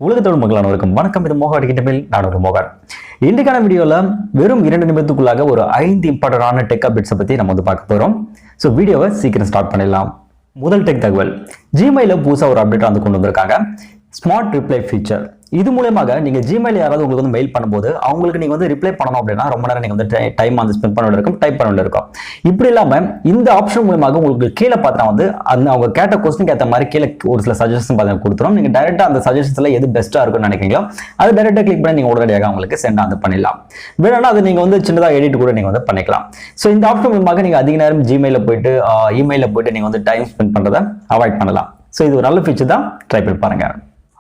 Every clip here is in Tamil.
உலகத்தோடு மக்களானவருக்கும் வணக்கம். இது மோகன் கிட்டமில் நான் ஒரு மோகன். இன்றைக்கான வீடியோல வெறும் 2 நிமிடத்துக்குள்ளாக ஒரு 5 இம்பார்ட்டன்டான டெக் அப்டேட்ஸை பத்தி நம்ம பார்க்க போறோம். ஸோ வீடியோவை சீக்கிரம் ஸ்டார்ட் பண்ணிடலாம். முதல் டெக் தகவல், ஜிமெயில புதுசா ஒரு அப்டேட் கொண்டு வந்திருக்காங்க. Smart reply feature. இது மூலமாக நீங்க ஜிமெயில் யாராவது உங்களுக்கு மெயில் பண்ணும்போது அவங்களுக்கு நீங்க ரிப்ளை பண்ணணும் அப்படின்னா ரொம்ப நேரம் நீங்க டைம் ஸ்பெண்ட் பண்ண இருக்கும், டைப் பண்ண இருக்கும். இப்படி இல்லாம இந்த ஆப்ஷன் மூலமாக உங்களுக்கு கீழே பார்த்தா அவங்க கேட்ட கொஸ்டின் ஏற்ற மாதிரி கீழே ஒரு சில சஜஷன் கொடுத்துரும். நீங்க டைரக்டா அந்த சஜஷன்ஸ்ல எது பெஸ்டா இருக்கும்னு நினைக்கிறீங்களோ அது டைரக்டா கிளிக் பண்ணி நீங்க உடனடியாக அவங்களுக்கு சென்ட் பண்ணிடலாம். வேணும்னா அது நீங்க சின்னதா எடிட் கூட நீங்க பண்ணிக்கலாம். ஸோ இந்த ஆப்ஷன் மூலமாக நீங்க அதிக நேரம் ஜிமெயில போயிட்டு இமெயில போயிட்டு நீங்க டைம் ஸ்பெண்ட் பண்றதை அவாய்ட் பண்ணலாம். ஸோ இது ஒரு நல்ல ஃபீச்சர் தான், ட்ரை பண்ணி பாருங்க.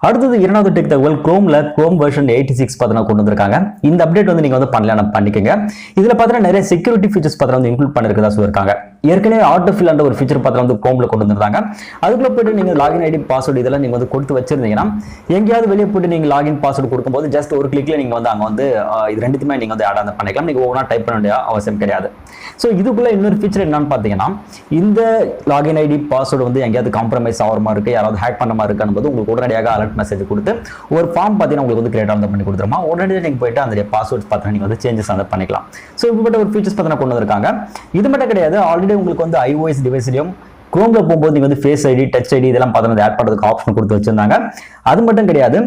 அடுத்தது இரண்டாவது டெக் தகவல், குரோம் வெர்ஷன் 86 கொண்டு வந்திருக்காங்க. இந்த அப்டேட் நீங்க பண்ணலாம் பண்ணிக்கங்க. இதுல பாத்தீங்கன்னா நிறைய செக்யூரிட்டி ஃபீச்சர்ஸ் இன்க்ளூட் பண்ணிருக்கதா சொல்லிருக்காங்க. ஏற்கனவே ஆட்டோஃபில் என்ற ஒரு ஃபீச்சர் குரோம்ல கொண்டு வந்திருந்தாங்க. அதுக்குள்ள போயிட்டு நீங்க லாகின் ஐடி பாஸ்வேர்டு இதெல்லாம் நீங்க கொடுத்து வச்சிருந்தீங்கன்னா எங்கேயாவது வெளியே போயிட்டு நீங்க லாகின் பாஸ்வேர்டு கொடுக்கும்போது ஜஸ்ட் ஒரு கிளிக்ல நீங்க அங்க இது ரெண்டுத்துமே நீங்க ஆட் பண்ணிக்கலாம். நீங்க ஒவ்வொன்றா டைப் பண்ண வேண்டிய அவசியம் கிடையாது. ஸோ இதுக்குள்ள இன்னொரு ஃபீச்சர் என்னன்னு பாத்தீங்கன்னா, இந்த லாகின் ஐடி பாஸ்வேர்டு எங்கேயாவது காம்ப்ரமைஸ் ஆகிற மாதிரி இருக்கு, யாராவது ஹேக் பண்ண மாதிரி இருக்குன்னு உங்களுக்கு உடனடியாக அலர்ட் மெசேஜ் கொடுத்து ஒரு ஃபார்ம் பார்த்தீங்கன்னா உங்களுக்கு கிரியேட் பண்ணி கொடுத்துருமா. உடனடியாக நீங்க போயிட்டு அந்த பாஸ்வேர்ட்ஸ் பார்த்தீங்கன்னா நீங்க சேஞ்சஸ் பண்ணிக்கலாம். ஸோ இப்படிப்பட்ட ஒரு ஃபீச்சர்ஸ் பார்த்தீங்கன்னா கொண்டு வந்திருக்காங்க. இது மட்டும் கிடையாது, ஆல்ரெடி உங்களுக்கு iOS டிவைஸ்லயும் குரோம்ல போகும்போது நீங்க ஃபேஸ் ஐடி, டச் ஐடி இதெல்லாம் பார்த்தீங்கன்னா ஆட் பண்ணுறதுக்கு ஆப்ஷன் கொடுத்து வச்சிருந்தாங்க. அது மட்டும் கிடையாது,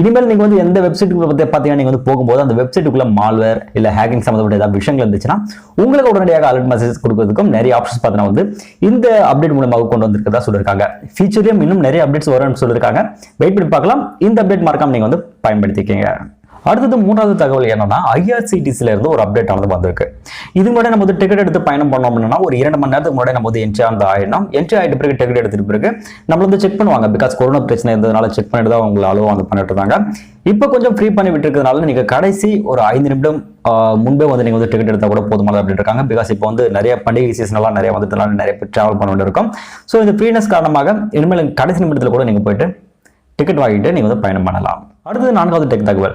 இனிமேல் நீங்க எந்த வெப்சைட்டுக்குள்ள பத்தி பார்த்தீங்கன்னா நீங்க போகும்போது அந்த வெப்சைட்டுக்குள்ள மால்வேர் இல்ல ஹேக்கிங் சம்பந்தப்பட்ட ஏதாவது விஷயங்கள் இருந்துச்சுன்னா உங்களுக்கு உடனடியாக அலர்ட் மெசேஜ் கொடுக்கிறதுக்கும் நிறைய ஆப்ஷன்ஸ் பார்த்தீங்கன்னா இந்த அப்டேட் மூலமாக கொண்டு வந்திருக்கிறதா சொல்லியிருக்காங்க. ஃபியூச்சர்லயும் இன்னும் நிறைய அப்டேட்ஸ் வரும்னு சொல்லியிருக்காங்க. வெயிட் பண்ணி பார்க்கலாம். இந்த அப்டேட் மறக்காம நீங்க பயன்படுத்திக்கங்க. அடுத்தது மூன்றாவது தகவல் என்னன்னா, IRCTCல இருந்து ஒரு அப்டேட் வந்திருக்கு. இது முன்னாடி நம்ம டிக்கெட் எடுத்து பயணம் பண்ணோம் அப்படின்னா ஒரு 2 மணி நேரத்துக்கு முன்னாடி நம்ம என்ட்ரி ஆயிடும். என்ட்ரி ஆயிட்ட பிறகு டிக்கெட் எடுத்துட்டு பிறகு நம்ம செக் பண்ணுவாங்க. பிகாஸ் கொரோனா பிரச்சனை இருந்ததுனால செக் பண்ணிட்டு தான் உங்களை அலோவ் பண்ணிட்டு இருந்தாங்க. இப்போ கொஞ்சம் ஃப்ரீ பண்ணி விட்டு இருக்கிறதுனால நீங்க கடைசி ஒரு 5 நிமிடம் முன்பே நீங்க டிக்கெட் எடுத்தா கூட போதுமானது அப்படின்னு இருக்காங்க. பிகாஸ் இப்போ நிறைய பண்டிகை சீசன் எல்லாம் நிறைய வந்ததுனால நிறைய பேர் டிராவல் பண்ண வேண்டியிருக்கும். ஸோ இந்த ஃப்ரீனஸ் காரணமாக இனிமேல் கடைசி நிமிடத்தில் கூட நீங்க போயிட்டு டிக்கெட் வாங்கிட்டு நீங்க பயணம் பண்ணலாம். அடுத்தது 4வது டெக் தகவல்,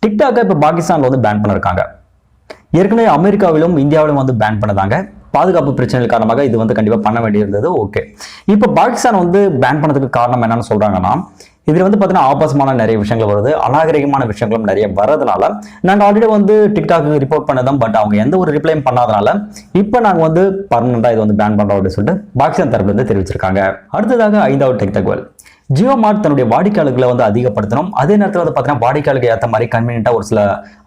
டிக்டாக்கை இப்போ பாகிஸ்தான்ல பேன் பண்ணிருக்காங்க. ஏற்கனவே அமெரிக்காவிலும் இந்தியாவிலும் பேன் பண்ணதாங்க. பாதுகாப்பு பிரச்சனைகள் காரணமாக இது கண்டிப்பா பண்ண வேண்டியிருந்தது. ஓகே, இப்போ பாகிஸ்தான் பேன் பண்ணதுக்கு காரணம் என்னன்னு சொல்றாங்கன்னா, இதுல பாத்தீங்கன்னா ஆபாசமான நிறைய விஷயங்கள் வருது, அநாகரிகமான விஷயங்களும் நிறைய வரதுனால நாங்க ஆல்ரெடி டிக்டாக்கு ரிப்போர்ட் பண்ணதான். பட் அவங்க எந்த ஒரு ரிப்ளையும் பண்ணாதனால இப்போ நாங்க பர்மனண்டா இது பேன் பண்றோம் அப்படின்னு சொல்லிட்டு பாகிஸ்தான் தரப்புல இருந்து தெரிவிச்சிருக்காங்க. அடுத்ததாக 5வது டெக் தகவல், ஜியோ மார்ட் தன்னுடைய வாடிக்கையாளர்களை அதிகப்படுத்தணும், அதே நேரத்தில் பார்த்தீங்கன்னா வாடிக்கையாளருக்கு ஏற்ற மாதிரி கன்வீனியன்ட்டா ஒரு சில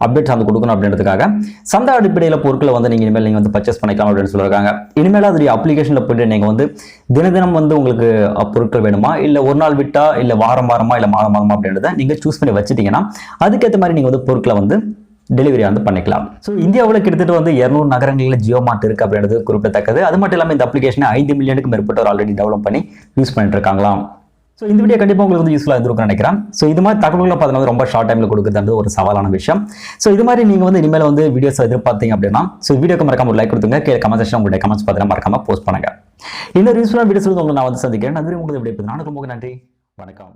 அப்டேட்ஸ் கொடுக்கணும் அப்படின்றதுக்காக சந்தை அடிப்படையில் பொருட்களை நீங்க இனிமேல் நீங்க பர்ச்சேஸ் பண்ணிக்கலாம் அப்படின்னு சொல்லிருக்காங்க. இனிமேல் அதோடைய அப்ளிகேஷன்ல போயிட்டு நீங்க தினம் உங்களுக்கு பொருட்கள் வேணுமா, இல்ல ஒரு நாள் விட்டா, இல்ல வாரமா, இல்ல மாதமா அப்படின்றத நீங்க சூஸ் பண்ணி வச்சுட்டீங்கன்னா அதுக்கேற்ற மாதிரி நீங்க பொருட்களை டெலிவரி பண்ணிக்கலாம். ஸோ இந்தியாவில் கிட்டத்தட்ட 200 நகரங்களில் ஜியோ மார்ட் இருக்கு அப்படின்றது குறிப்பிடத்தக்கது. அது மட்டும் இல்லாமல் இந்த அப்ளிகேஷனை 5 மில்லியனுக்கு மேற்பட்டவர் ஆல்ரெடி டெவலப் பண்ணி யூஸ் பண்ணிட்டு இருக்காங்களாம். ஸோ இந்த வீடியோ கண்டிப்பாக உங்களுக்கு யூஸ்ஃபுல்லாக இருந்திருக்கும்னு நினைக்கிறேன். ஸோ இது மாதிரி தகவல்களை பார்த்தீங்கன்னா ரொம்ப ஷார்ட் டைமில் கொடுக்குறது ஒரு சவாலான விஷயம். ஸோ இது மாதிரி நீங்கள் இனிமேல் வீடியோஸ் எதிர்பார்த்தீங்க அப்படின்னா வீடியோக்கு மறக்காம ஒரு லைக் கொடுத்துங்க. கீழே கமெண்ட் செக்ஷன் உங்களுடைய கமெண்ட்ஸ் பார்த்தீங்கன்னா மறக்காம போஸ்ட் பண்ணுங்க. இன்னொரு யூஸ்ஃபுல்லான வீடியோஸ் உங்களை நான் சந்திக்கிறேன். அது உங்களுக்கு எப்படி நானும் ரொம்ப நன்றி, வணக்கம்.